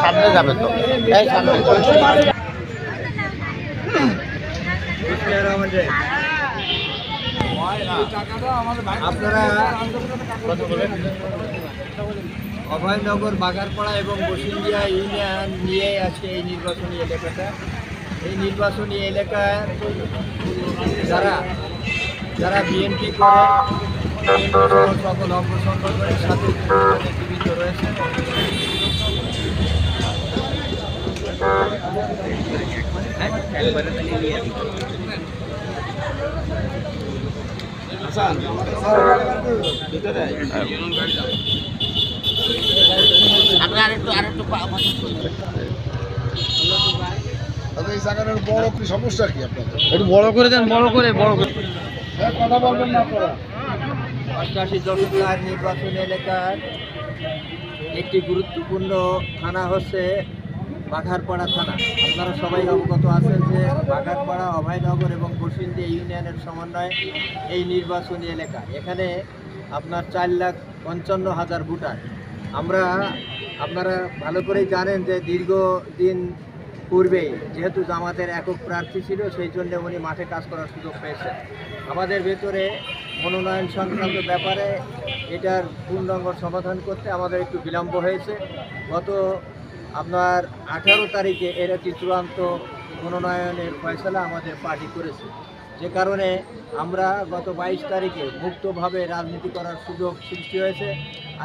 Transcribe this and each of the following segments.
সামনে যাবে তো আপনারা অভয়নগর বাগারপাড়া এবং বসিন্দিয়া ইউনিয়ন নিয়ে আছে এই নির্বাচনী এলাকাটা। এই নির্বাচনী এলাকার যারা বিএনপি করে সকল অঙ্গ সংগঠনের সাথে জীবিত রয়েছে। এই জায়গাটার বড় কি সমস্যা কি আপনাদের? একটু বড় করে দেন, বড় করে কথা বলবেন না আপনারা। 88 দশকের নির্বাচনী এলাকার একটি গুরুত্বপূর্ণ থানা হচ্ছে বাঘারপাড়া থানা। আপনারা সবাই অবগত আছেন যে বাঘারপাড়া, অভয়নগর এবং বসিন্দিয়া ইউনিয়নের সমন্বয়ে এই নির্বাচনী এলাকা। এখানে আপনার 4,55,000 ভোটার। আপনারা ভালো করেই জানেন যে দীর্ঘদিন পূর্বেই যেহেতু জামাতের একক প্রার্থী ছিল, সেই জন্য উনি মাঠে কাজ করার সুযোগ পেয়েছেন। আমাদের ভেতরে মনোনয়ন সংক্রান্ত ব্যাপারে এটার পূর্ণাঙ্গ সমাধান করতে আমাদের একটু বিলম্ব হয়েছে। গত আপনার 18 তারিখে এর একটি চূড়ান্ত মনোনয়নের ফয়সালা আমাদের পার্টি করেছে, যে কারণে আমরা গত 22 তারিখে মুক্তভাবে রাজনীতি করার সুযোগ সৃষ্টি হয়েছে।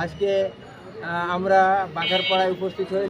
আজকে আমরা বাঘারপাড়ায় উপস্থিত হয়ে